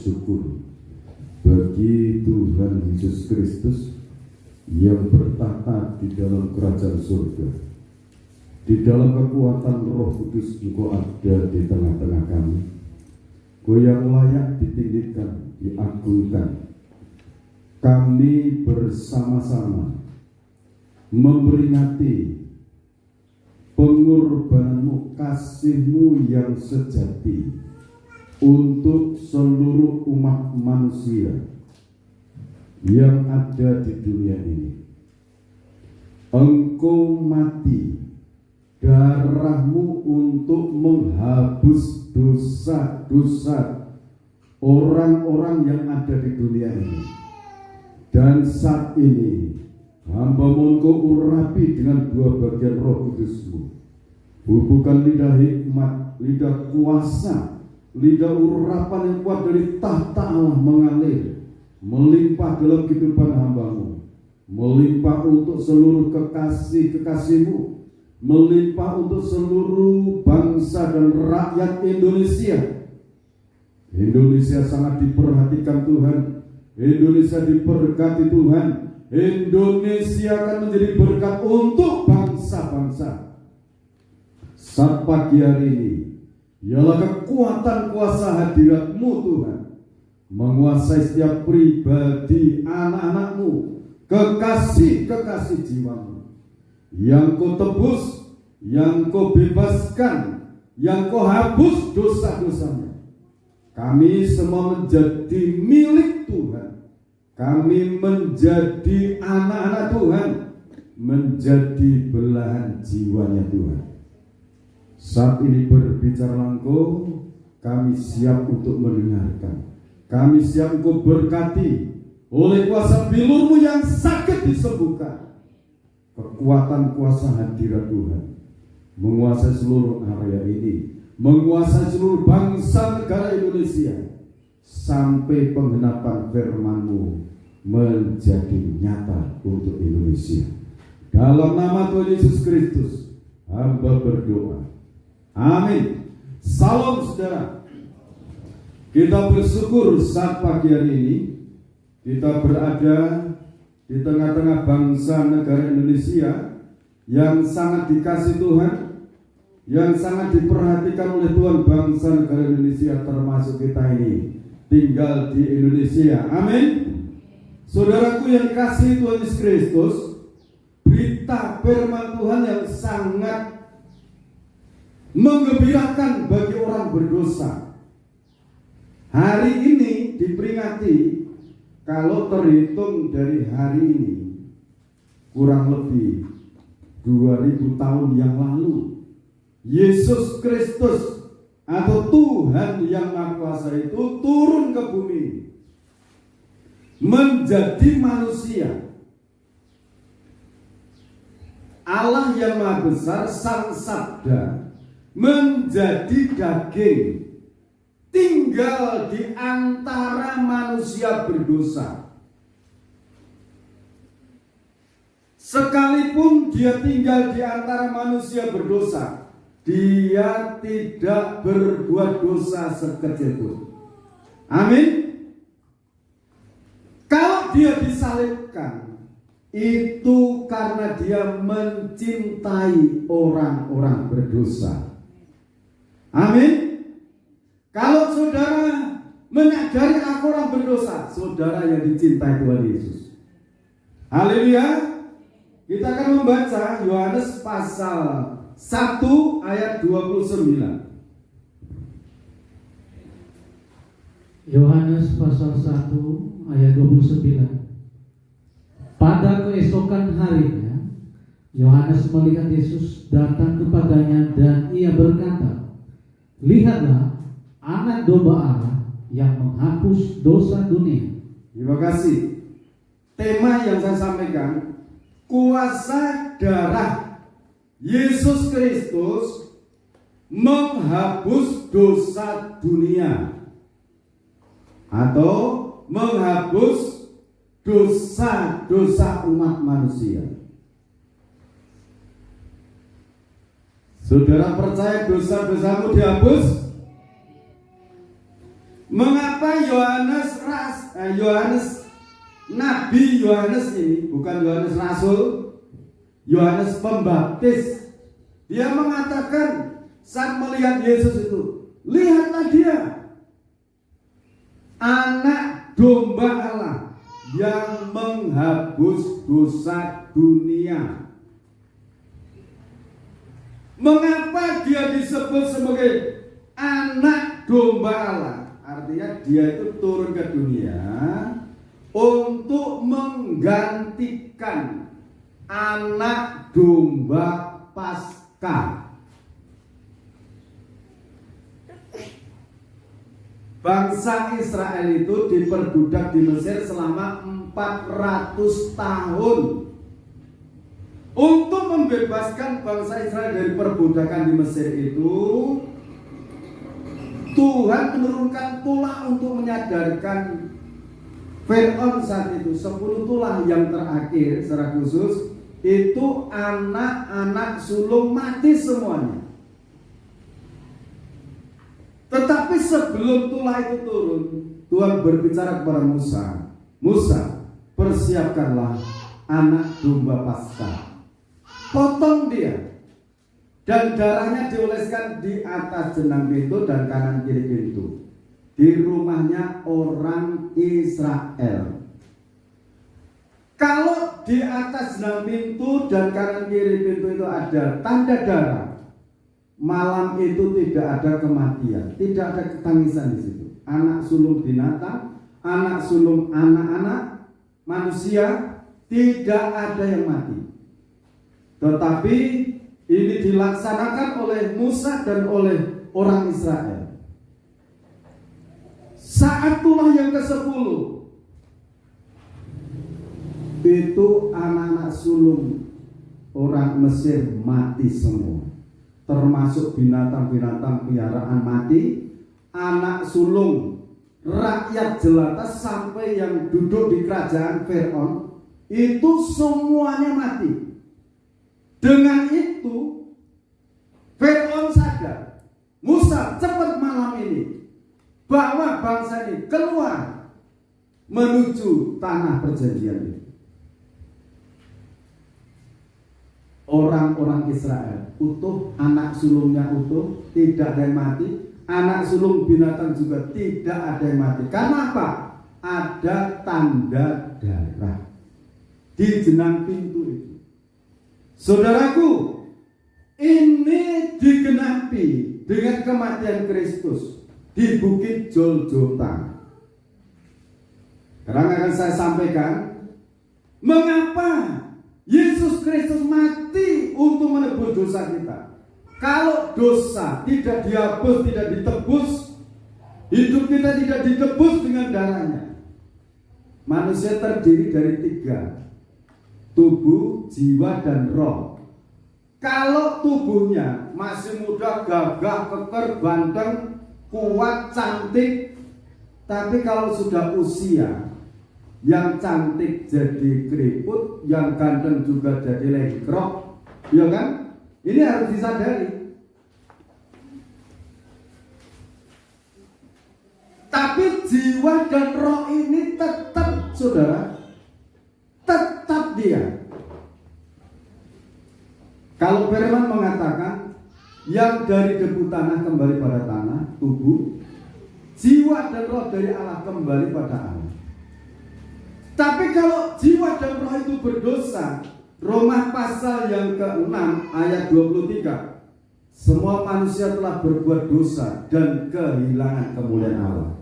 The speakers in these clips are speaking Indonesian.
bersyukur bagi Tuhan Yesus Kristus yang bertahta di dalam kerajaan surga. Di dalam kekuatan Roh Kudus Engkau ada di tengah-tengah kami. Engkau yang layak ditinggikan, diagungkan. Kami bersama-sama memperingati pengorbananmu, kasihmu yang sejati untuk seluruh umat manusia yang ada di dunia ini. Engkau mati, darahmu untuk menghapus dosa-dosa orang-orang yang ada di dunia ini. Dan saat ini hamba-Mu Engkau urapi dengan dua bagian Roh Kudus-Mu. Bubukan lidah hikmat, lidah kuasa, lidah urapan yang kuat dari tahta Allah mengalir, melimpah dalam kehidupan hamba-Mu, melimpah untuk seluruh kekasih-kekasih-Mu, melimpah untuk seluruh bangsa dan rakyat Indonesia. Indonesia sangat diperhatikan Tuhan. Indonesia diberkati Tuhan. Indonesia akan menjadi berkat untuk bangsa-bangsa. Saat pagi hari ini ialah kekuatan kuasa hadirat-Mu Tuhan menguasai setiap pribadi, anak-anak-Mu, kekasih-kekasih jiwa-Mu yang Kau tebus, yang Kau bebaskan, yang Kau hapus dosa-dosanya. Kami semua menjadi milik Tuhan. Kami menjadi anak-anak Tuhan, menjadi belahan jiwanya Tuhan. Saat ini berbicara Engkau, kami siap untuk mendengarkan. Kami siap Engkau berkati oleh kuasa bilur-Mu yang sakit disembuhkan. Kekuatan kuasa hadirat Tuhan menguasai seluruh area ini, menguasai seluruh bangsa negara Indonesia, sampai penggenapan firman-Mu menjadi nyata untuk Indonesia. Dalam nama Tuhan Yesus Kristus, hamba berdoa. Amin. Salam saudara. Kita bersyukur saat pagi hari ini kita berada di tengah-tengah bangsa negara Indonesia yang sangat dikasihi Tuhan, yang sangat diperhatikan oleh Tuhan. Bangsa negara Indonesia termasuk kita ini tinggal di Indonesia. Amin. Saudaraku yang dikasihi Tuhan Yesus Kristus, berita firman Tuhan yang sangat menggembirakan bagi orang berdosa. Hari ini diperingati, kalau terhitung dari hari ini, kurang lebih 2000 tahun yang lalu, Yesus Kristus atau Tuhan yang Maha Kuasa itu turun ke bumi, menjadi manusia. Allah yang Maha Besar, Sang Sabda, menjadi daging, tinggal di antara manusia berdosa. Sekalipun dia tinggal di antara manusia berdosa, dia tidak berbuat dosa sekecil pun. Amin. Kalau dia disalibkan, itu karena dia mencintai orang-orang berdosa. Amin. Kalau saudara menyadari aku orang berdosa, saudara yang dicintai Tuhan Yesus. Haleluya. Kita akan membaca Yohanes pasal 1 ayat 29. Yohanes pasal 1 ayat 29. Pada keesokan harinya, Yohanes melihat Yesus datang kepadanya dan ia berkata, "Lihatlah anak domba Allah yang menghapus dosa dunia." Terima kasih. Tema yang saya sampaikan, kuasa darah Yesus Kristus menghapus dosa dunia, atau menghapus dosa-dosa umat manusia. Saudara percaya dosa-dosamu dihapus? Mengapa Nabi Yohanes ini, bukan Yohanes Rasul, Yohanes Pembaptis, dia mengatakan saat melihat Yesus itu, lihatlah dia, anak domba Allah yang menghapus dosa dunia. Mengapa dia disebut sebagai anak domba Allah? Artinya dia itu turun ke dunia untuk menggantikan anak domba Paskah. Bangsa Israel itu diperbudak di Mesir selama 400 tahun. Untuk membebaskan bangsa Israel dari perbudakan di Mesir itu, Tuhan menurunkan tulah untuk menyadarkan Fir'aun saat itu. 10 tulah yang terakhir secara khusus itu anak-anak sulung mati semuanya. Tetapi sebelum tulah itu turun, Tuhan berbicara kepada Musa, Musa, persiapkanlah anak domba Paskah, potong dia, dan darahnya dioleskan di atas jenang pintu dan kanan kiri pintu di rumahnya orang Israel. Kalau di atas jenang pintu dan kanan kiri pintu itu ada tanda darah, malam itu tidak ada kematian, tidak ada ketangisan di situ. Anak sulung binatang, anak sulung anak-anak manusia, tidak ada yang mati. Tetapi ini dilaksanakan oleh Musa dan oleh orang Israel. Saat tulah yang ke-10 itu anak-anak sulung orang Mesir mati semua, termasuk binatang-binatang piaraan mati, anak sulung rakyat jelata sampai yang duduk di kerajaan Fir'aun itu semuanya mati. Dengan itu Fir'aun sadar, Musa cepat malam ini bawa bangsa ini keluar menuju tanah perjanjian ini. Orang-orang Israel utuh, anak sulungnya utuh, tidak ada yang mati. Anak sulung binatang juga tidak ada yang mati. Karena apa? Ada tanda darah di jenang pintu itu. Saudaraku, ini digenapi dengan kematian Kristus di Bukit Golgota. Sekarang akan saya sampaikan mengapa Yesus Kristus mati untuk menebus dosa kita. Kalau dosa tidak dihapus, tidak ditebus, hidup kita tidak ditebus dengan darahnya. Manusia terdiri dari 3, tubuh, jiwa, dan roh. Kalau tubuhnya masih muda, gagah, keker, banteng, kuat, cantik, tapi kalau sudah usia, yang cantik jadi keriput, yang ganteng juga jadi lengkrok, ya kan? Ini harus disadari. Tapi jiwa dan roh ini tetap, saudara, tetap dia. Kalau firman mengatakan yang dari debu tanah kembali pada tanah, tubuh, jiwa dan roh dari Allah kembali pada Allah. Tapi kalau jiwa dan roh itu berdosa, Roma pasal yang ke-6 ayat 23, semua manusia telah berbuat dosa dan kehilangan kemuliaan Allah.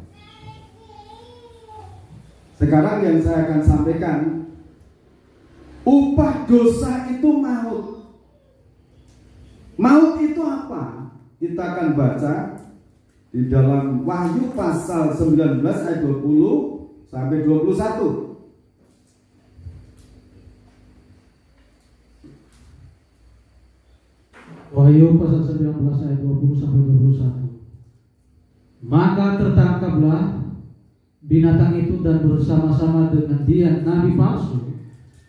Sekarang yang saya akan sampaikan, upah dosa itu maut. Maut itu apa? Kita akan baca di dalam Wahyu pasal 19 ayat 20 sampai 21. Wahyu pasal 19 ayat 20 sampai 21. Maka tertangkaplah binatang itu dan bersama-sama dengan dia nabi palsu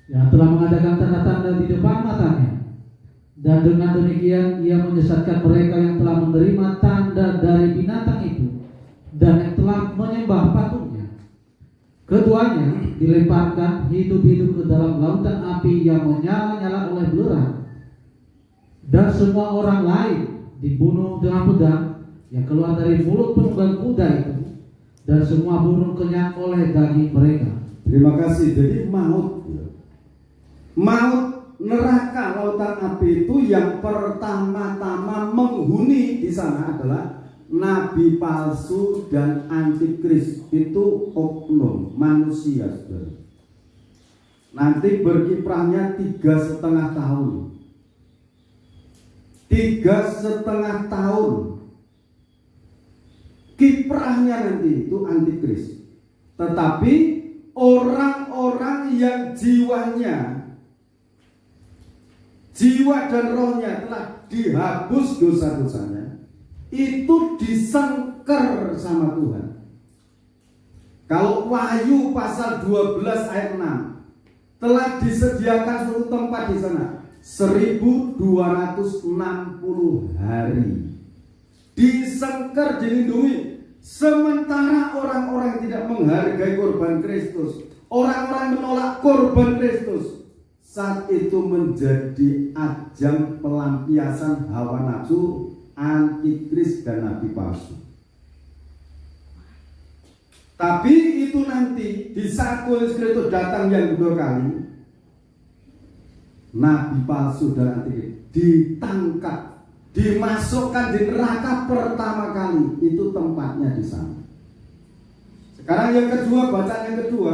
yang telah mengadakan tanda-tanda di depan matanya, dan dengan demikian ia menyesatkan mereka yang telah menerima tanda dari binatang itu dan yang telah menyembah patungnya. Keduanya dilemparkan hidup-hidup ke dalam lautan api yang menyala-nyala oleh belerang. Dan semua orang lain dibunuh dengan pedang yang keluar dari mulut penunggang kuda itu, dan semua burung kenyang oleh daging mereka. Terima kasih. Jadi maut, neraka, lautan api itu yang pertama-tama menghuni di sana adalah nabi palsu dan antikris. Itu oknum manusia, saudara. Nanti berkiprahnya 3,5 tahun. 3,5 tahun kiprahnya nanti itu antikris. Tetapi orang-orang yang jiwa dan rohnya telah dihapus dosa-dosanya, itu disengker sama Tuhan. Kalau Wahyu pasal 12 ayat 6, telah disediakan suatu tempat di sana 1260 hari. Disengker, dilindungi. Sementara orang-orang tidak menghargai korban Kristus, orang-orang menolak korban Kristus, saat itu menjadi ajang pelampiasan hawa nafsu antikris dan nabi palsu. Tapi itu nanti di saat Kristus datang yang kedua kali, nabi palsu dan antikris ditangkap, dimasukkan di neraka pertama kali. Itu tempatnya di sana. Sekarang yang kedua, bacaan yang kedua,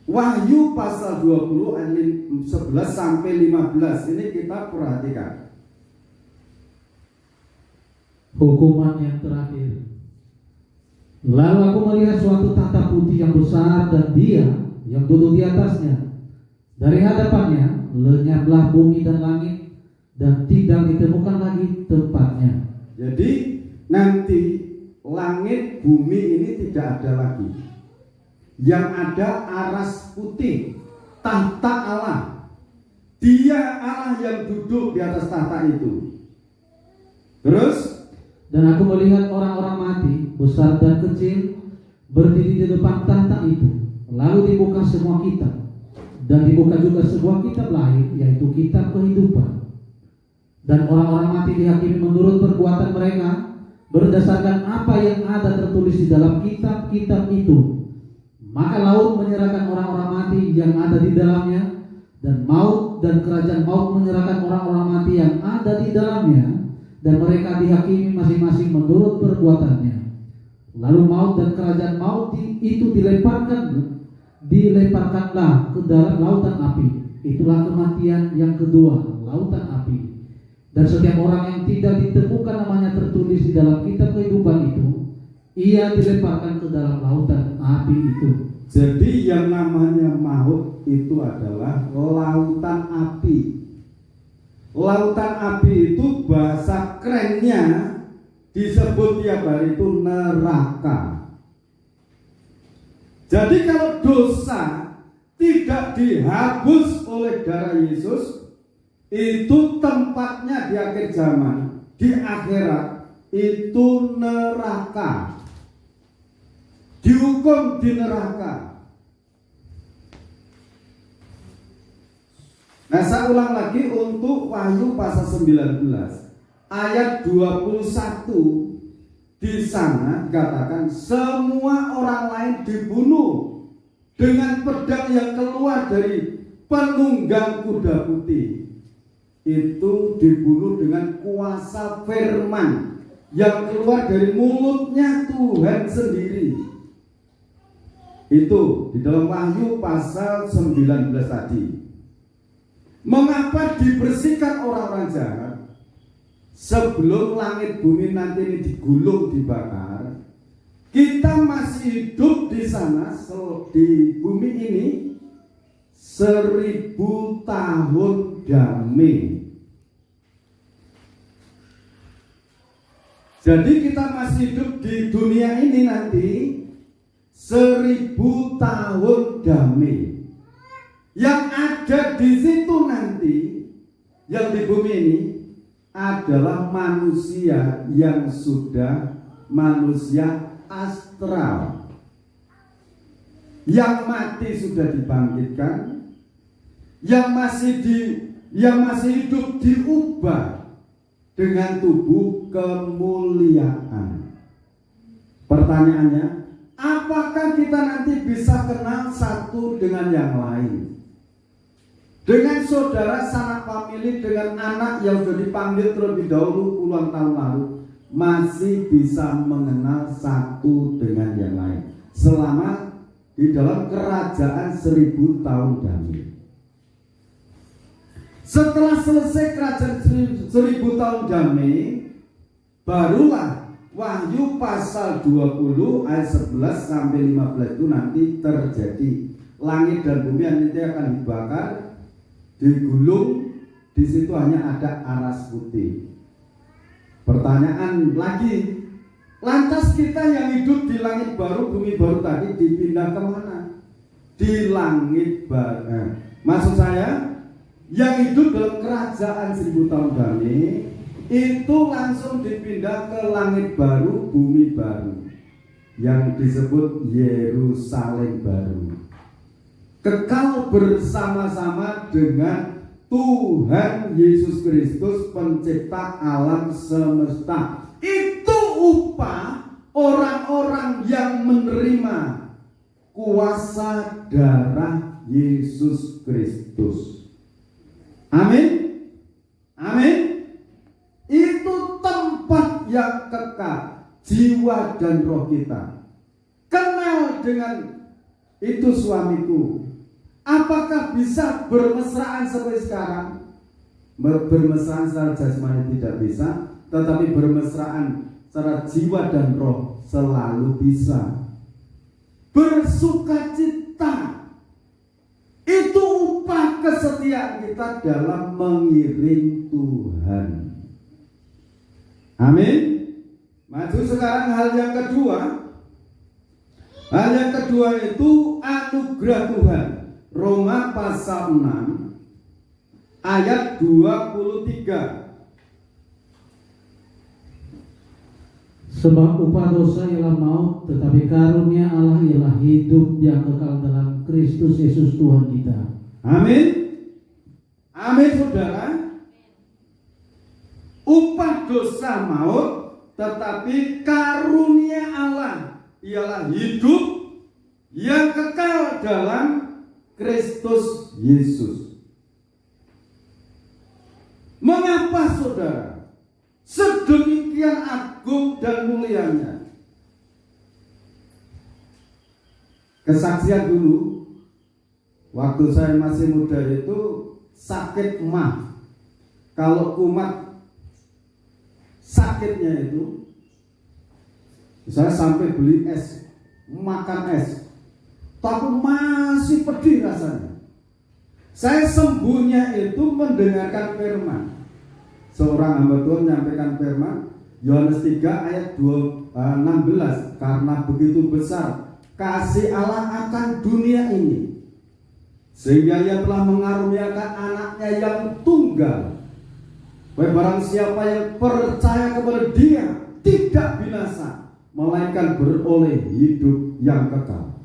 Wahyu pasal 20 ayat 11 sampai 15. Ini kita perhatikan. Hukuman yang terakhir. Lalu aku melihat suatu tahta putih yang besar dan Dia yang duduk di atasnya. Dari hadapannya lenyaplah bumi dan langit, dan tidak ditemukan lagi tempatnya. Jadi nanti langit bumi ini tidak ada lagi. Yang ada aras putih, tahta Allah. Dia Allah yang duduk di atas tahta itu. Terus, dan aku melihat orang-orang mati, besar dan kecil, berdiri di depan tahta itu. Lalu dibuka semua kitab, dan dibuka juga sebuah kitab lain, yaitu kitab kehidupan. Dan orang-orang mati dihakimi menurut perbuatan mereka, berdasarkan apa yang ada tertulis di dalam kitab-kitab itu. Maka laut menyerahkan orang-orang mati yang ada di dalamnya, dan maut dan kerajaan maut menyerahkan orang-orang mati yang ada di dalamnya, dan mereka dihakimi masing-masing menurut perbuatannya. Lalu maut dan kerajaan maut itu dilemparkanlah ke dalam lautan api. Itulah kematian yang kedua, lautan api. Dan setiap orang yang tidak ditemukan namanya tertulis di dalam kitab kehidupan itu, ia dilemparkan ke dalam lautan api itu. Jadi yang namanya maut itu adalah lautan api. Lautan api itu bahasa kerennya disebut tiap hari itu neraka. Jadi kalau dosa tidak dihapus oleh darah Yesus, itu tempatnya di akhir zaman, di akhirat, itu neraka. Dihukum di neraka. Nah, saya ulang lagi untuk Wahyu pasal 19 ayat 21. Di sana dikatakan semua orang lain dibunuh dengan pedang yang keluar dari penunggang kuda putih. Itu dibunuh dengan kuasa firman yang keluar dari mulutnya Tuhan sendiri. Itu di dalam Wahyu pasal 19 tadi. Mengapa dibersihkan orang-orang jahat sebelum langit bumi nanti ini digulung, dibakar? Kita masih hidup di sana, di bumi ini 1000 tahun damai. Jadi kita masih hidup di dunia ini nanti 1000 tahun damai. Yang ada di situ nanti, yang di bumi ini adalah manusia yang sudah manusia astral. Yang mati sudah dibangkitkan, yang masih hidup diubah dengan tubuh kemuliaan. Pertanyaannya, apakah kita nanti bisa kenal satu dengan yang lain? Dengan saudara sanak famili, dengan anak yang sudah dipanggil terlebih dahulu puluhan tahun lalu, masih bisa mengenal satu dengan yang lain selama di dalam kerajaan 1000 tahun damai. Setelah selesai kerajaan 1000 tahun damai, barulah Wahyu pasal 20 ayat 11 sampai 15 itu nanti terjadi. Langit dan bumi nanti akan dibakar, digulung, di situ hanya ada aras putih. Pertanyaan lagi, lantas kita yang hidup di langit baru, bumi baru tadi dipindah kemana? Di langit baru. Maksud saya, yang hidup dalam kerajaan 1000 tahun damai itu langsung dipindah ke langit baru, bumi baru, yang disebut Yerusalem baru. Kekal bersama-sama dengan Tuhan Yesus Kristus, pencipta alam semesta. Itu upah orang-orang yang menerima kuasa darah Yesus Kristus. Amin. Amin. Itu tempat yang kekal, jiwa dan roh kita. Kenal dengan itu suamiku. Apakah bisa bermesraan seperti sekarang? Bermesraan secara jasmani tidak bisa, tetapi bermesraan secara jiwa dan roh selalu bisa. Bersukacita, itu upah kesetiaan kita dalam mengiring Tuhan. Amin. Maju sekarang hal yang kedua. Hal yang kedua itu anugerah Tuhan. Roma pasal 6 ayat 23. Sebab upah dosa ialah maut, tetapi karunia Allah ialah hidup yang kekal dalam Kristus Yesus Tuhan kita. Amin. Amin, saudara. Upah dosa maut, tetapi karunia Allah ialah hidup yang kekal dalam Kristus Yesus. Mengapa saudara sedemikian agung dan mulianya? Kesaksian dulu, waktu saya masih muda itu sakit mah. Kalau kumat sakitnya itu, saya sampai beli es, makan es, tapi masih pedih rasanya. Saya sembuhnya itu mendengarkan firman. Seorang hamba Tuhan menyampaikan firman, Yohanes 3 ayat 16, karena begitu besar kasih Allah akan dunia ini, sehingga Ia telah mengaruniakan anaknya yang tunggal, barang siapa yang percaya kepada Dia tidak binasa, melainkan beroleh hidup yang kekal.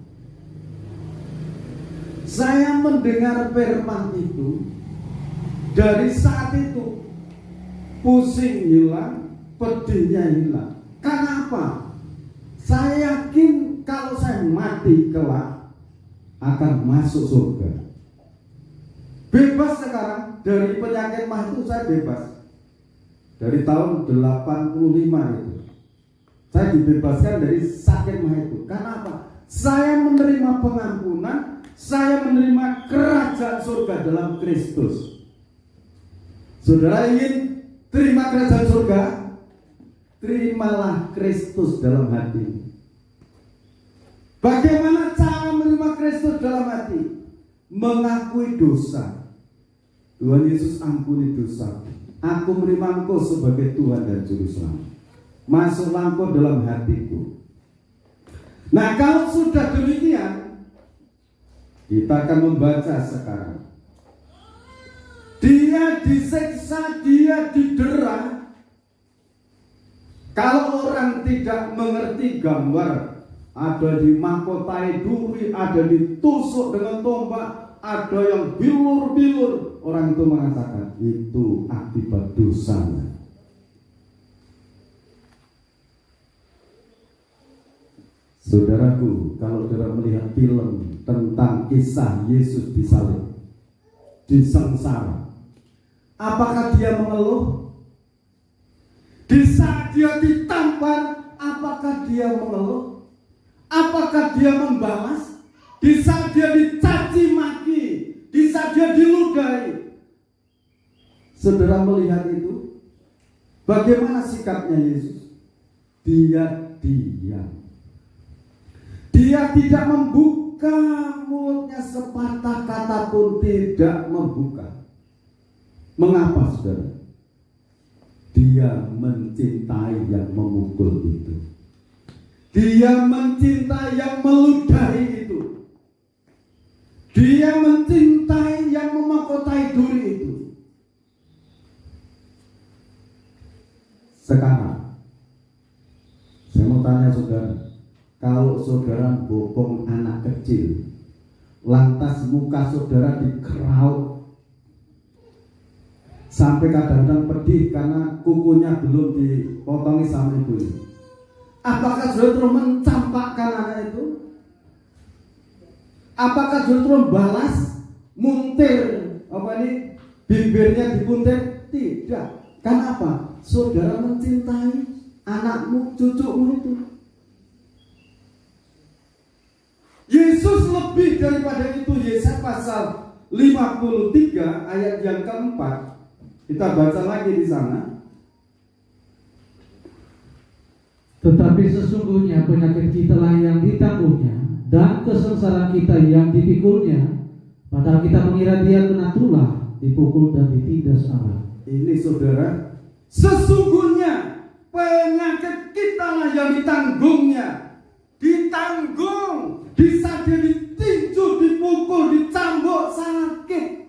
Saya mendengar firman itu, dari saat itu pusing hilang, pedihnya hilang. Kenapa? Saya yakin kalau saya mati kelak akan masuk surga. Bebas sekarang dari penyakit mah itu, saya bebas. Dari tahun 85 itu saya dibebaskan dari sakit mah itu. Kenapa? Saya menerima pengampunan, saya menerima kerajaan surga dalam Kristus. Saudara ingin terima kerajaan surga? Terimalah Kristus dalam hati. Bagaimana cara menerima Kristus dalam hati? Mengakui dosa. Tuhan Yesus, ampuni dosa. Aku menerima Engkau sebagai Tuhan dan Juru Selamat. Masuklah Engkau dalam hatiku. Nah, kalau sudah demikian, kita akan membaca sekarang. Dia disiksa, dia didera, Kalau orang tidak mengerti gambar, ada di mahkotai duri, ada ditusuk dengan tombak, ada yang bilur-bilur, orang itu mengatakan itu akibat dosanya. Saudaraku, kalau saudara melihat film tentang kisah Yesus disalib, disengsara, apakah dia mengeluh? Di saat dia ditampar, apakah dia mengeluh? Apakah dia membalas? Di saat dia dicaci maki, di saat dia diludahi, saudara melihat itu? Bagaimana sikapnya Yesus? Dia diam. Dia tidak membuka mulutnya, sepatah kata pun tidak membuka. Mengapa, saudara? Dia mencintai yang memukul itu. Dia mencintai yang meludahi itu. Dia mencintai yang memahkotai duri itu. Sekarang saya mau tanya saudara, kalau saudara bopong anak kecil, lantas muka saudara dikeraut sampai kadang-kadang pedih karena kukunya belum dipotongi sama ibunya, apakah saudara terus mencampakkan anak itu? Apakah saudara terus membalas, muntir bibirnya dipuntir? Tidak. Kenapa? Saudara mencintai anakmu, cucumu itu. Yesus lebih daripada itu. Yesaya pasal 53 ayat yang keempat. Kita baca lagi di sana. Tetapi sesungguhnya penyakit kita lah yang ditanggungnya, dan kesengsaraan kita yang dipikulnya. Padahal kita mengira dia kena tulah, dipukul dan ditindas Allah. Ini saudara, sesungguhnya penyakit kita lah yang ditanggungnya. Ditanggung, di saat dia ditinju, dipukul, dicambuk, sakit.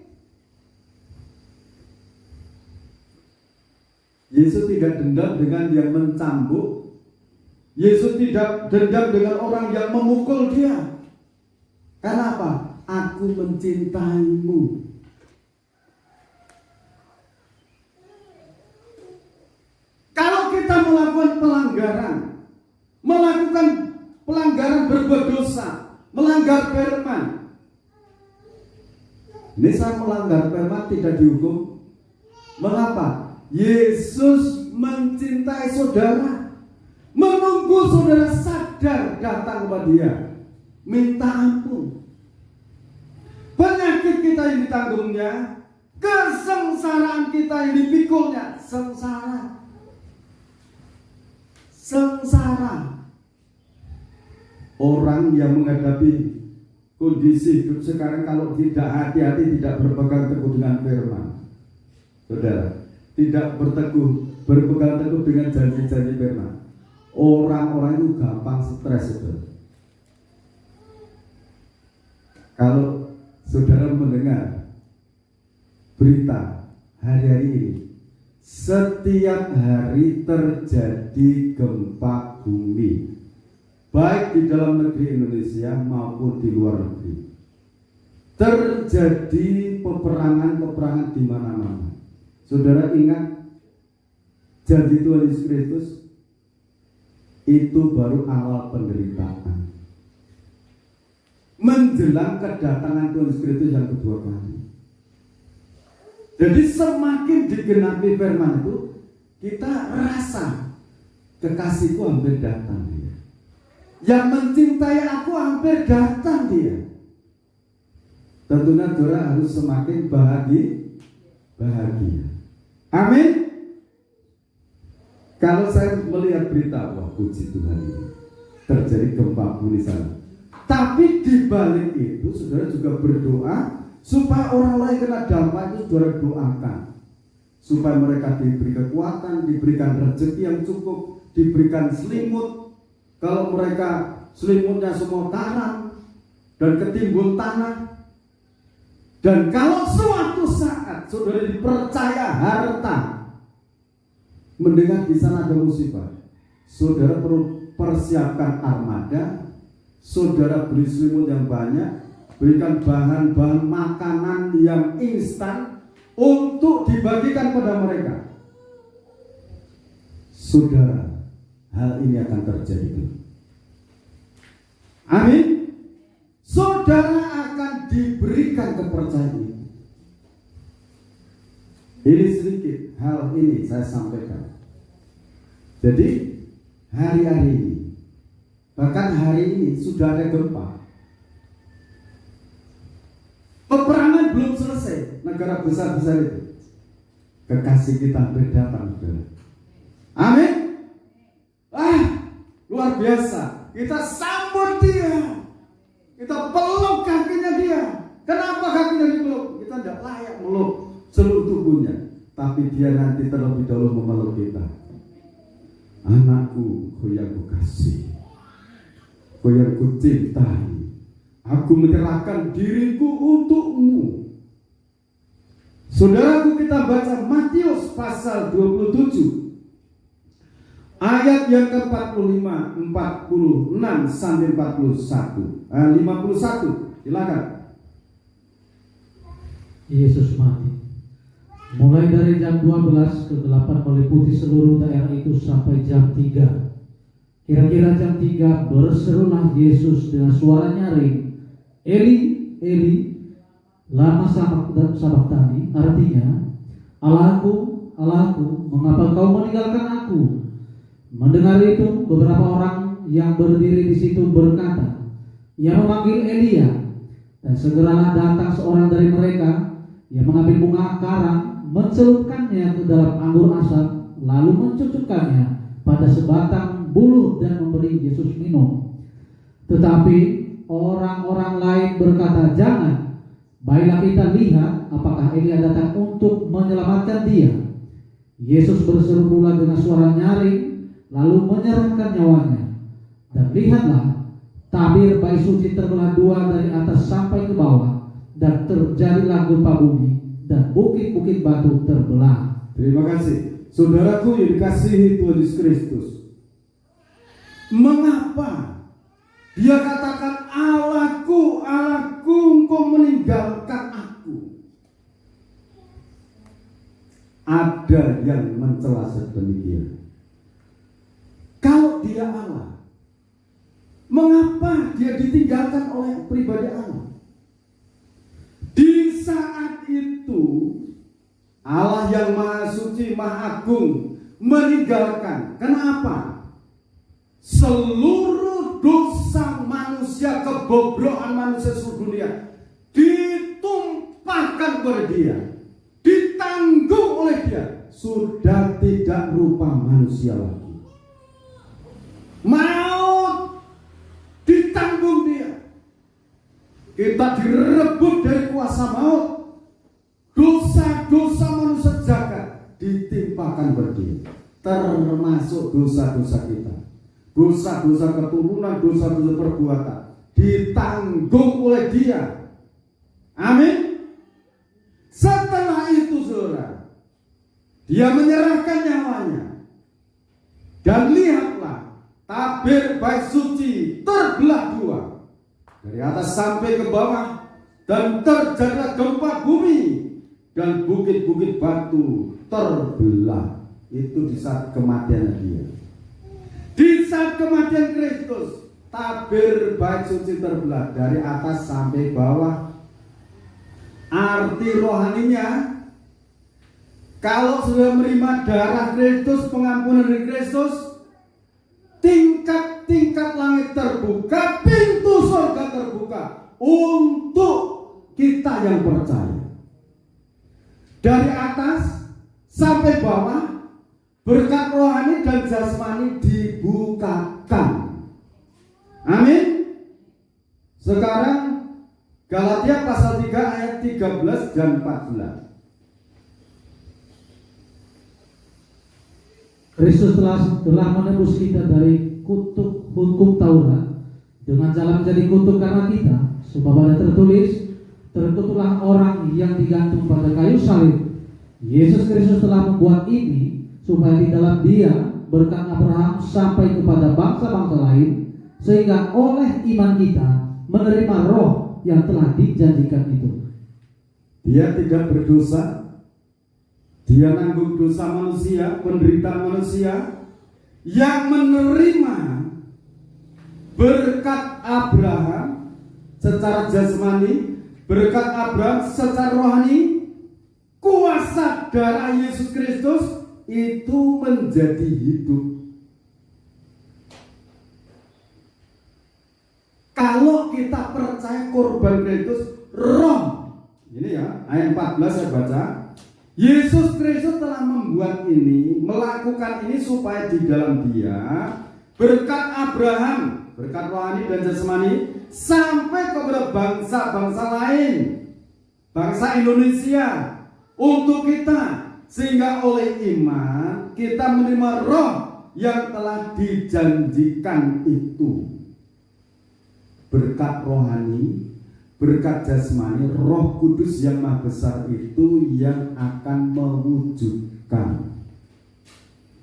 Yesus tidak dendam dengan yang mencambuk. Yesus tidak dendam dengan orang yang memukul dia. Kenapa? Aku mencintaimu. Kalau kita melakukan pelanggaran berbuat dosa, melanggar firman. Ini saya melanggar firman tidak dihukum. Mengapa? Yesus mencintai saudara, menunggu saudara sadar datang kepada dia, minta ampun. Penyakit kita yang ditanggungnya, kesengsaraan kita yang dipikulnya, sengsara. Orang yang menghadapi kondisi hidup sekarang, kalau tidak hati-hati, tidak berpegang teguh dengan firman, saudara, tidak berpegang teguh dengan janji-janji firman, orang-orang itu gampang stres itu. Kalau saudara mendengar berita hari-hari ini, setiap hari terjadi gempa bumi, baik di dalam negeri Indonesia maupun di luar negeri. Terjadi peperangan di mana-mana. Saudara ingat janji Tuhan Yesus Kristus itu baru awal penderitaan, menjelang kedatangan Tuhan Yesus Kristus yang kedua kali. Jadi semakin digenapi firman itu, kita rasa kekasihku hampir datang dia. Yang mencintai aku hampir datang dia. Tentunya saudara harus semakin bahagia. Amin. Kalau saya melihat berita, wah puji Tuhan ini terjadi gempa bumi sana. Tapi di balik itu saudara juga berdoa supaya orang-orang yang kena dampak itu saudara doakan, supaya mereka diberi kekuatan, diberikan rezeki yang cukup, diberikan selimut. Kalau mereka selimutnya semua karang dan ketimbun tanah. Dan kalau suatu saat saudara dipercaya harta, mendengar di sana ada musibah, saudara perlu persiapkan armada, saudara beli selimut yang banyak, berikan bahan-bahan makanan yang instan untuk dibagikan pada mereka. Saudara, hal ini akan terjadi. Amin. Saudara akan diberikan kepercayaan itu. Ini sedikit hal ini saya sampaikan. Jadi hari-hari ini, bahkan hari ini sudah ada gempa. Peperangan belum selesai, negara besar-besar itu. Kekasih kita hampir datang, saudara. Amin. Luar biasa. Kita sambut dia. Kita peluk kakinya dia. Kenapa kakinya dipeluk? Kita tidak layak meluk seluruh tubuhnya, tapi dia nanti terlebih dahulu memeluk kita. Anakku, kau yang kukasih, kau yang kucintai, aku menyerahkan diriku untukmu. Saudaraku, kita baca Matius pasal 27 ayat yang ke-45, 46 sampai 51, 51. Silakan. Yesus mati. Mulai dari jam 12 kegelapan meliputi seluruh daerah itu sampai jam 3. Kira-kira jam 3 berserulah Yesus dengan suara nyaring, Eli, Eli, lama sabachthani, artinya, Allahku, Allahku, mengapa kau meninggalkan aku? Mendengar itu, beberapa orang yang berdiri di situ berkata, ia memanggil Elia. Dan segeralah datang seorang dari mereka yang mengambil bunga karang, mencelupkannya ke dalam anggur asam, lalu mencucukkannya pada sebatang bulu dan memberi Yesus minum. Tetapi orang-orang lain berkata, jangan, baiklah kita lihat apakah Elia datang untuk menyelamatkan dia. Yesus berseru pula dengan suara nyaring, lalu menyerahkan nyawanya. Dan lihatlah, tabir bait suci terbelah dua dari atas sampai ke bawah, dan terjadilah gempa bumi, dan bukit-bukit batu terbelah. Terima kasih. Saudaraku yang dikasihi Tuhan Yesus Kristus, mengapa dia katakan Allahku, Allahku, engkau meninggalkan aku? Ada yang mencela sedemikian. Kalau dia Allah, mengapa dia ditinggalkan oleh pribadi Allah? Di saat itu Allah yang Maha Suci, Maha Agung meninggalkan. Kenapa? Seluruh dosa manusia, kebobrokan manusia seluruh dunia ditumpahkan kepada dia, ditanggung oleh dia. Sudah tidak rupa manusia lagi. Maut ditanggung dia. Kita direbut dari kuasa maut. Dosa-dosa manusia jagat ditimpakan berdiri, termasuk dosa-dosa kita, dosa-dosa keturunan, dosa-dosa perbuatan ditanggung oleh dia. Amin. Setelah itu, saudara, dia menyerahkan nyawanya. Dan lihatlah, tabir bait suci terbelah dua dari atas sampai ke bawah, dan terjadilah gempa bumi, dan bukit-bukit batu terbelah. Itu di saat kematian dia. Di saat kematian Kristus, tabir bait suci terbelah dari atas sampai bawah. Arti rohaninya, kalau sudah menerima darah Kristus, pengampunan dari Kristus, tingkat-tingkat langit terbuka, pintu surga terbuka untuk kita yang percaya. Dari atas sampai bawah, berkat rohani dan jasmani dibukakan. Amin. Sekarang Galatia pasal 3 ayat 13 dan 14. Kristus telah menebus kita dari kutuk hukum Taurat dengan jalan menjadi kutuk karena kita, sebab ada tertulis, terkutuklah orang yang digantung pada kayu salib. Yesus Kristus telah membuat ini supaya di dalam Dia berkat Abraham sampai kepada bangsa-bangsa lain, sehingga oleh iman kita menerima roh yang telah dijanjikan itu. Dia tidak berdosa, dia nanggung dosa manusia, penderitaan manusia, yang menerima berkat Abraham secara jasmani, berkat Abraham secara rohani, kuasa darah Yesus Kristus itu menjadi hidup. Kalau kita percaya korban Kristus, roh, ini ya, ayat 14 saya baca. Yesus Kristus telah membuat ini, melakukan ini supaya di dalam dia berkat Abraham, berkat rohani dan jasmani, sampai kepada bangsa-bangsa lain, bangsa Indonesia, untuk kita, sehingga oleh iman kita menerima roh yang telah dijanjikan itu. Berkat rohani, berkat jasmani, Roh Kudus yang Maha Besar itu yang akan mewujudkan.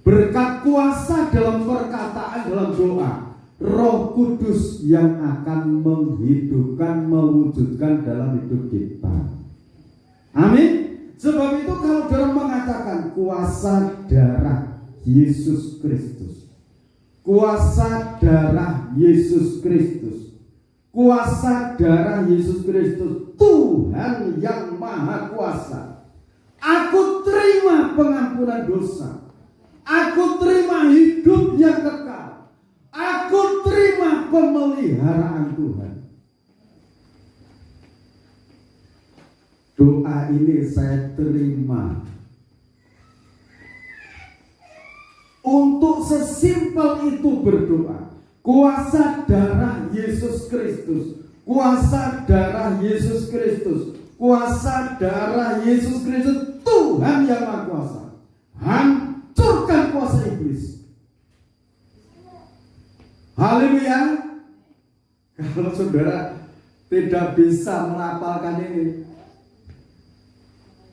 Berkat kuasa dalam perkataan, dalam doa, Roh Kudus yang akan menghidupkan, mewujudkan dalam hidup kita. Amin. Sebab itu kalau dalam mengatakan kuasa darah Yesus Kristus, kuasa darah Yesus Kristus, kuasa darah Yesus Kristus, Tuhan yang Maha Kuasa. Aku terima pengampunan dosa, aku terima hidup yang kekal, aku terima pemeliharaan Tuhan. Doa ini saya terima. Untuk sesimpel itu berdoa, kuasa darah Yesus Kristus, kuasa darah Yesus Kristus, kuasa darah Yesus Kristus, Tuhan yang Maha Kuasa, hancurkan kuasa iblis. Haleluya. Kalau saudara tidak bisa melafalkan ini,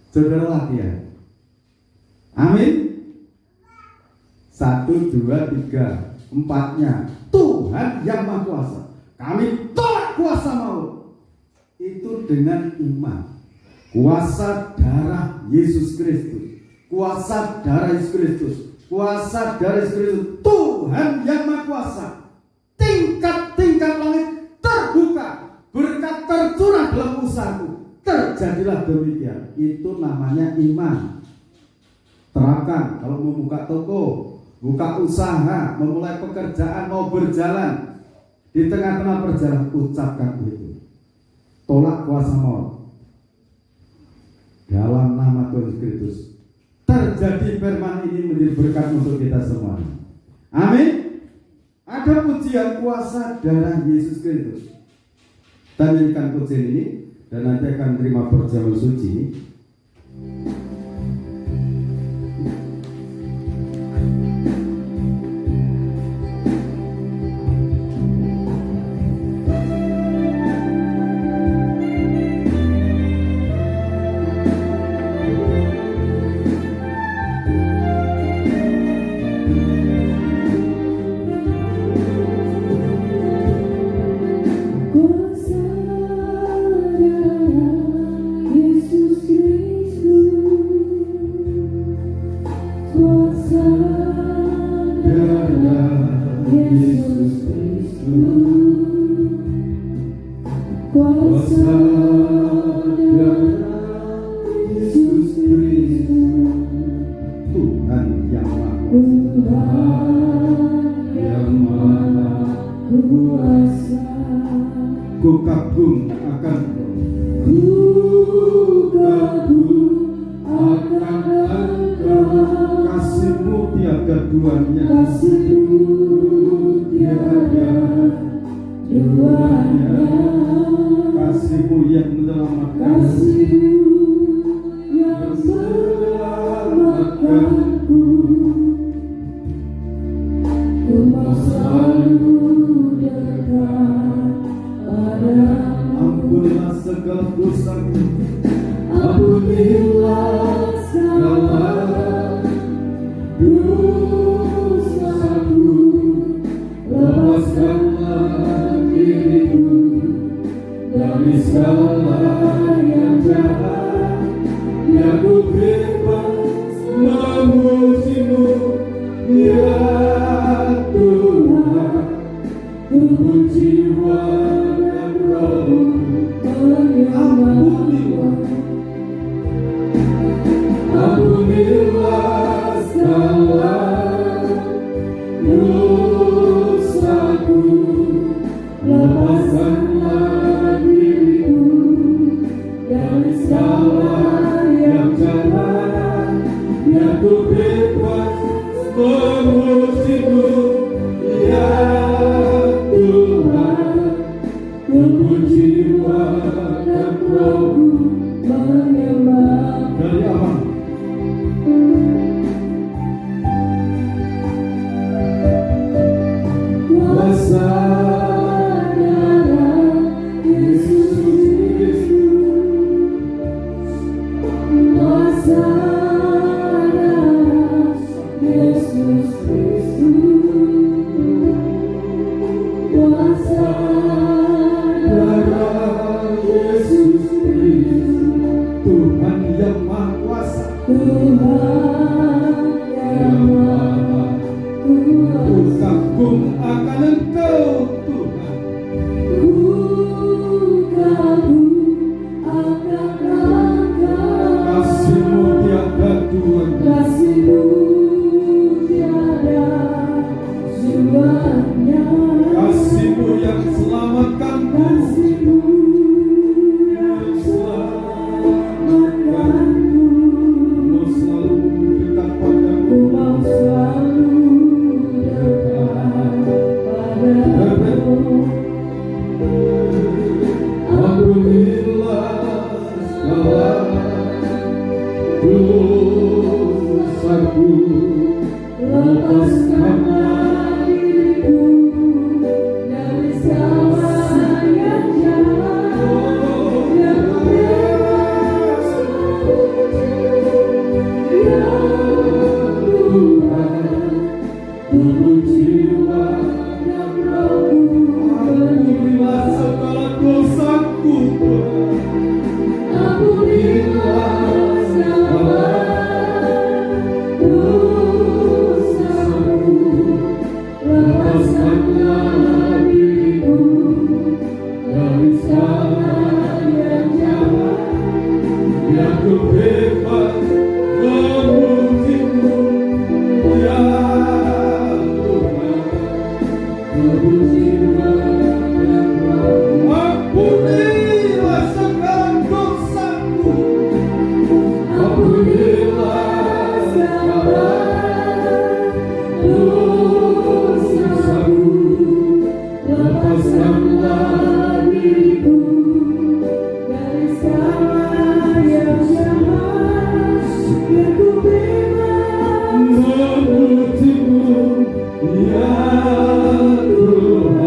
saudara latihan. Amin. 1, 2, 3, 4-nya. Tuhan yang Maha Kuasa, kami tolak kuasa maut. Itu dengan iman. Kuasa darah Yesus Kristus, kuasa darah Yesus Kristus, kuasa darah Yesus Kristus, Tuhan yang Maha Kuasa. Tingkat-tingkat langit terbuka, berkat tercurah dalam usahaku. Terjadilah demikian. Itu namanya iman. Terapkan. Kalau mau buka toko, buka usaha, memulai pekerjaan, mau berjalan, di tengah-tengah perjalanan ucapkan itu. Tolak kuasa maut dalam nama Tuhan Kristus. Terjadi firman ini menjadi berkat untuk kita semua. Amin. Ada pujian kuasa darah Yesus Kristus. Kita nyanyikan pujian ini dan nanti akan terima perjamuan suci. Ku kagum akan Engkau, kasih-Mu tiada duanya, kasih-Mu yang menyelamatkan, ku mau selalu dekat padamu. Ampunilah segala dosaku, ampunilah segala dosa. lepaskanlah diriku dari segala yang jahat, biar ku bebas memujimu, ya Tuhan. Tubuh jiwa dan rohku menyembah. Dari apa? Kuasa darah Yesus Kristus, kuasa darah Yesus Kristus, kuasa darah Yesus Kristus. Tuhan yang Maha Kuasa, Tuhan yang Maha Kuasa. Ku kagum akan Engkau Tuhan, ku kagum akan Engkau. Kasih-Mu tiada duanya, Kasih-Mu tiada duanya. Kasih-Mu yang selamatkan, Kasih-Mu yang selamatkanku. Mau selalu dekat padamu, mau selalu dekat padamu. Ampunilah segala dosaku, lepaskanlah diriku dari segala yang jahat, yang bebas ya Tuhan. Tubuh jiwa dan rohku, ampunilah segala dosaku, ampunilah segala dosaku, lepaskanlah diriku dari segala yang jahat, biar ku bebas memujimu, ya Tuhan. Tubuh jiwa dan rohku, ampunilah segala dosaku, ampunilah segala dosaku, lepaskanlah diriku dari segala yang jahat, biar ku bebas memujimu, ya Tuhan.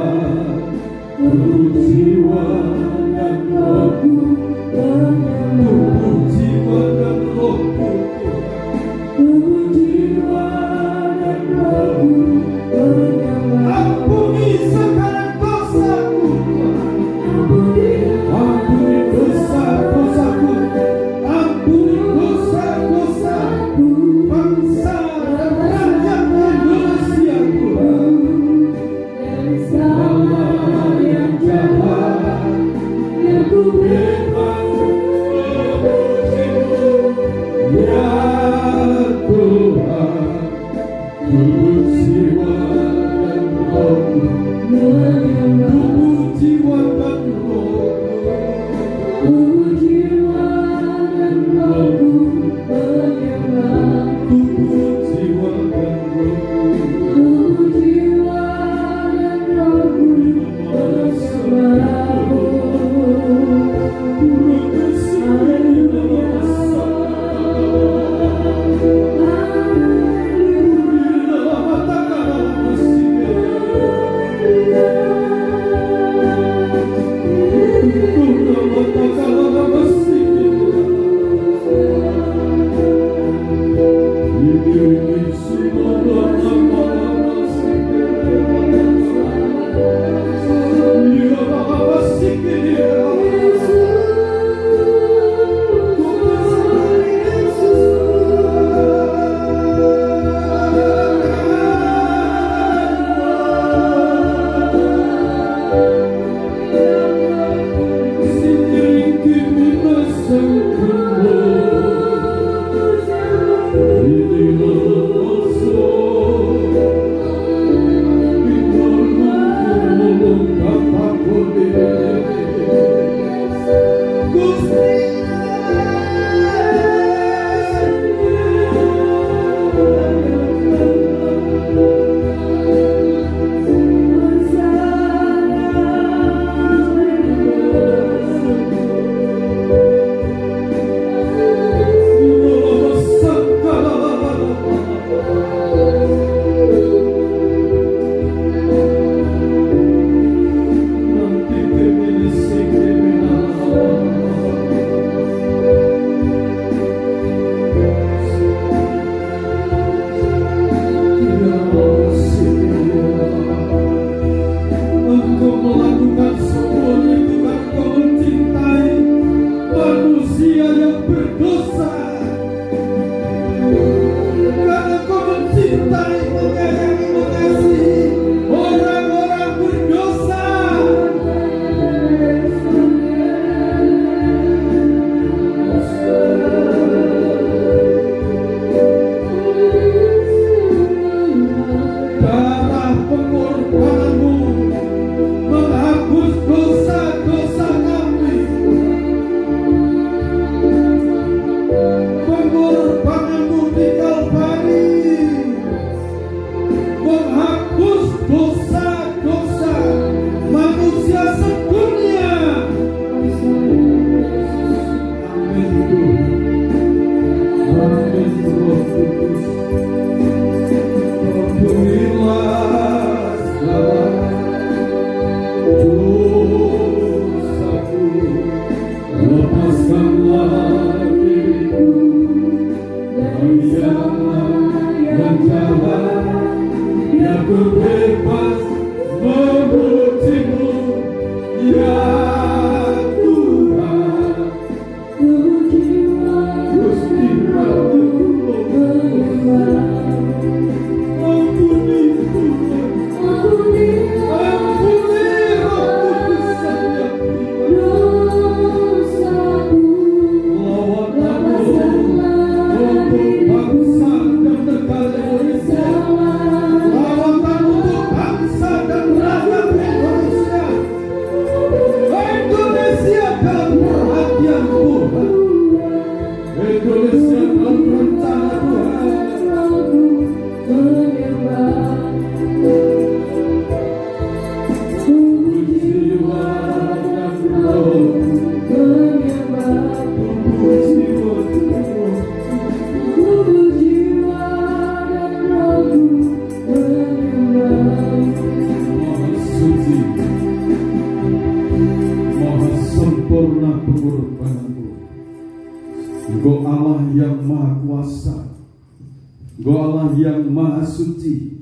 Engkau Allah yang maha suci,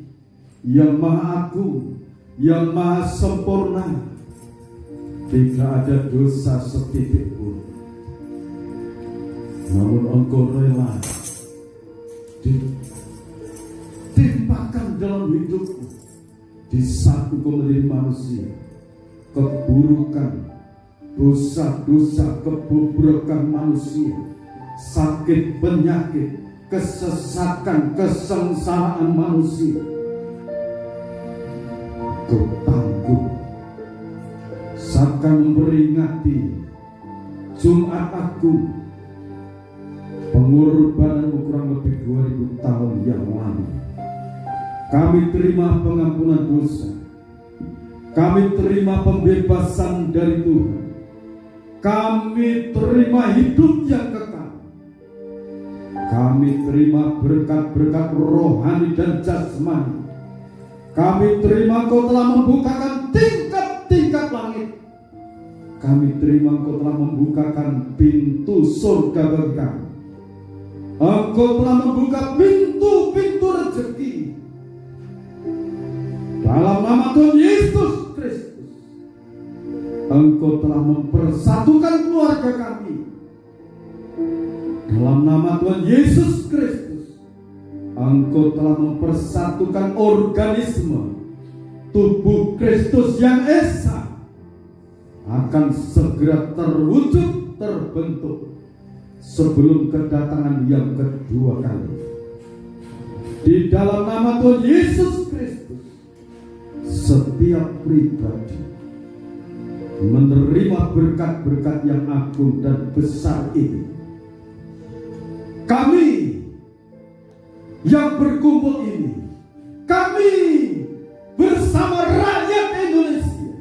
yang maha agung, yang maha sempurna. Tidak ada dosa setitik pun. Namun Engkau rela ditimpakan dalam hidupku. Di saat Engkau menjadi manusia, keburukan, dosa-dosa, kebobrokan manusia, sakit, penyakit, kesesakan, kesengsaraan manusia, Kau tangguh. Saat kami memperingati Jumat Agung, pengorbananmu kurang lebih 2000 tahun yang lalu, kami terima pengampunan dosa, kami terima pembebasan dari Tuhan, kami terima hidup yang kekal. Kami terima berkat-berkat rohani dan jasmani. Kami terima Engkau telah membukakan tingkat-tingkat langit. Kami terima Engkau telah membukakan pintu surga bagi kami. Engkau telah membuka pintu-pintu rezeki. Dalam nama Tuhan Yesus Kristus, Engkau telah mempersatukan keluarga kami. Dalam nama Tuhan Yesus Kristus, Engkau telah mempersatukan organisme tubuh Kristus yang esa, akan segera terwujud, terbentuk sebelum kedatangan yang kedua kali. Di dalam nama Tuhan Yesus Kristus, setiap pribadi menerima berkat-berkat yang agung dan besar ini. Kami yang berkumpul ini, kami bersama rakyat Indonesia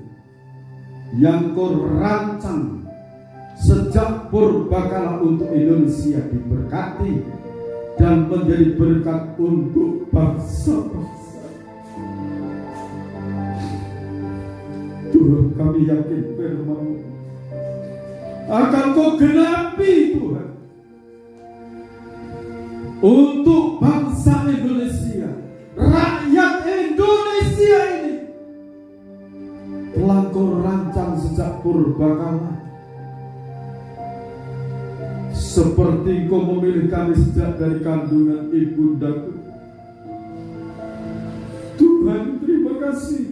yang Kau rancang sejak purbakala untuk Indonesia diberkati dan menjadi berkat untuk bangsa-bangsa. Tuhan, kami yakin firman-Mu akan Kau genapi, Tuhan, untuk bangsa Indonesia, rakyat Indonesia ini telah Kau rancang sejak purbakala. Seperti Kau memilih kami sejak dari kandungan ibundaku. Tuhan, terima kasih.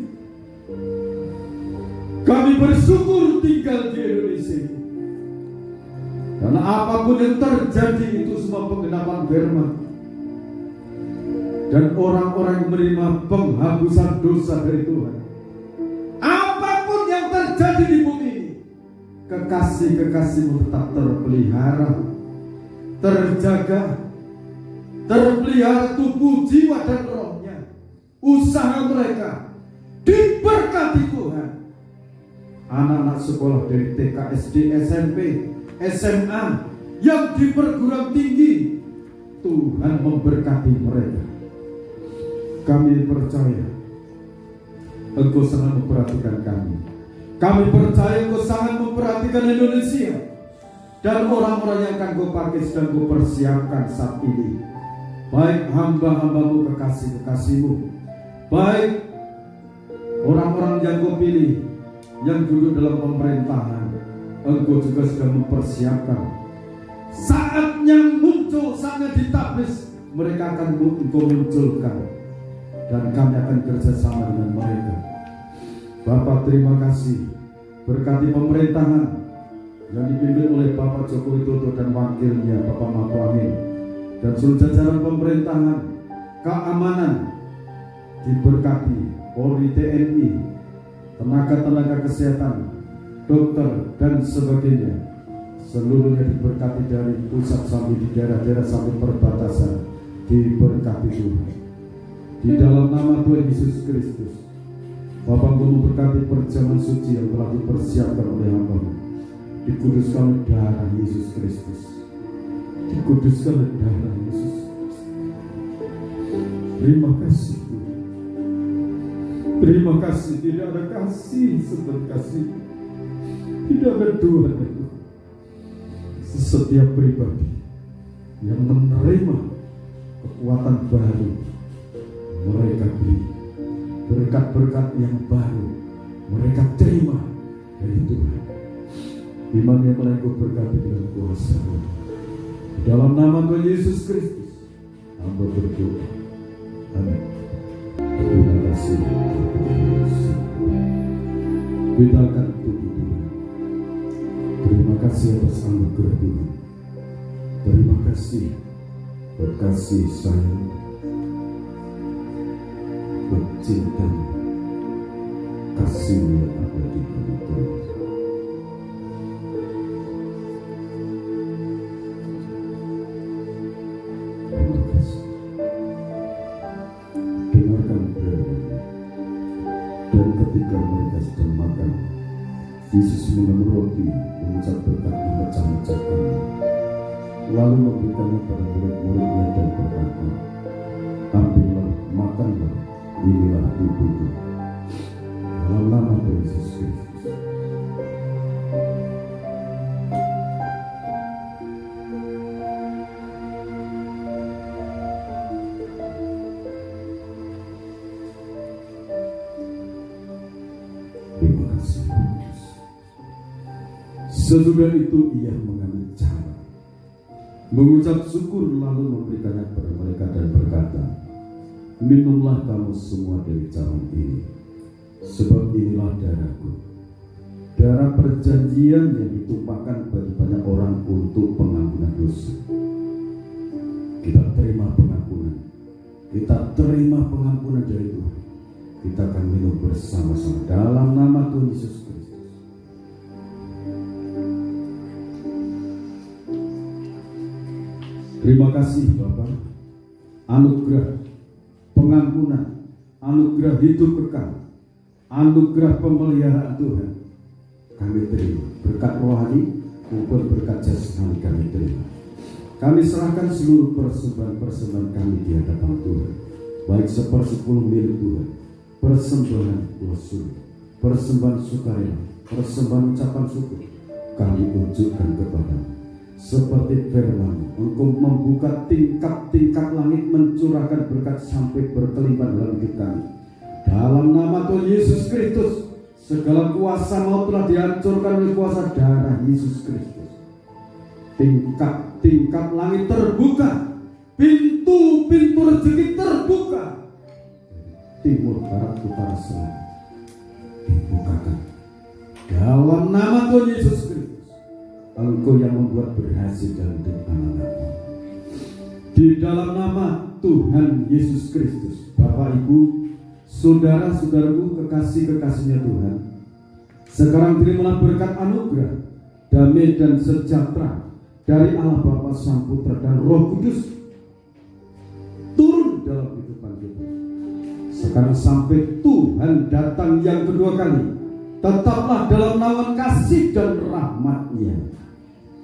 Kami bersyukur tinggal di Indonesia ini. Karena apapun yang terjadi itu semua penggenapan firman. Dan orang-orang yang menerima penghapusan dosa dari Tuhan. Apapun yang terjadi di bumi ini, kekasih-kekasih-Mu tetap terpelihara, terjaga, terpelihara tubuh, jiwa dan rohnya. Usaha mereka diberkati Tuhan. Anak-anak sekolah dari TK, SD, SMP, SMA yang di perguruan tinggi, Tuhan memberkati mereka. Kami percaya Engkau sangat memperhatikan kami. Kami percaya Engkau sangat memperhatikan Indonesia dan orang-orang yang akan Kau pakai sedang Kau persiapkan saat ini. Baik hamba-hamba-Mu, kekasih-kekasih-Mu, baik orang-orang yang Kau pilih yang duduk dalam pemerintahan, Engkau juga sudah mempersiapkan. Saatnya muncul, saatnya ditabis, mereka akan Engkau munculkan, dan kami akan kerjasama dengan mereka. Bapak, terima kasih. Berkati pemerintahan yang dipimpin oleh Bapak Joko Widodo dan wakilnya Bapak Mahfud Amin, dan seluruh jajaran pemerintahan, keamanan diberkati, Polri, TNI, tenaga-tenaga kesehatan, dokter dan sebagainya, seluruhnya diberkati dari pusat sampai di daerah-daerah sampai perbatasan, diberkati Tuhan. Di dalam nama Tuhan Yesus Kristus, Bapa memberkati perjamuan suci yang telah dipersiapkan oleh hamba-Mu. Dikuduskan oleh darah Yesus Kristus, dikuduskan oleh darah Yesus Kristus. Terima kasih Tuhan. Terima kasih, tidak ada kasih seperti kasih. Tidak ada Tuhan itu. Setiap pribadi yang menerima kekuatan baru mereka beri, berkat-berkat yang baru mereka terima dari Tuhan. Iman yang mulai berkati dengan kuasa Tuhan. Dalam nama Tuhan Yesus Kristus, hamba berdoa. Amin. Terima kasih. Kita akan tutup Tuhan. Terima kasih atas anugerah Tuhan. Terima kasih buat kasih sayang, buat cinta, kasih yang ada di kami Tuhan. Terima kasih. Dengarkan firman, dan ketika mereka sedang makan, Yesus mengambil roti, mengucap berkat, memecah-mecahkannya, lalu memberikannya pada murid-muridnya dan berkata, ambillah, makanlah, inilah tubuhku. Dalam nama Tuhan Yesus Kristus. Terima kasih. Sesudah itu ia mengambil cara, mengucap syukur, lalu memberikannya kepada mereka dan berkata, minumlah kamu semua dari carung ini, sebab inilah darahku, darah perjanjian yang ditumpahkan bagi banyak orang untuk pengampunan dosa. Kita terima pengampunan, kita terima pengampunan dari Tuhan. Kita akan minum bersama-sama dalam nama Tuhan Yesus Kristus. Terima kasih Bapak, anugerah pengampunan, anugerah hidup kekal, anugerah pemeliharaan Tuhan kami terima. Berkat rohani maupun berkat jasmani kami terima. Kami serahkan seluruh persembahan kami di hadapan Tuhan, baik 1/10 milik Tuhan, persembahan usul, persembahan sukarela, persembahan ucapan syukur, kami unjukkan kepadamu. Seperti firman, Engkau membuka tingkap-tingkap langit, mencurahkan berkat sampai berkelimpahan dalam hidup kami. Dalam nama Tuhan Yesus Kristus, segala kuasa maut telah dihancurkan oleh kuasa darah Yesus Kristus. Tingkap-tingkap langit terbuka, pintu-pintu rezeki terbuka, timur, barat, utara, selatan dibukakan. Dalam nama Tuhan Yesus Kristus, Engkau yang membuat berhasil dalam hidup anak-anakmu. Di dalam nama Tuhan Yesus Kristus, Bapak Ibu, saudara-saudaraku, kekasih-kekasihnya Tuhan, sekarang terimalah berkat anugerah, damai dan sejahtera dari Allah Bapa, Sang Putra dan Roh Kudus turun dalam kehidupan kita. Sekarang sampai Tuhan datang yang kedua kali, tetaplah dalam naungan kasih dan rahmat-Nya.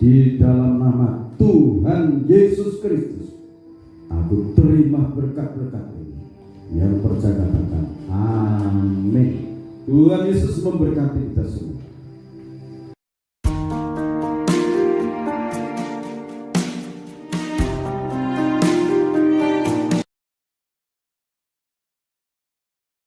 Di dalam nama Tuhan Yesus Kristus, aku terima berkat-berkat ini. Yang percaya katakan amin. Tuhan Yesus memberkati kita semua.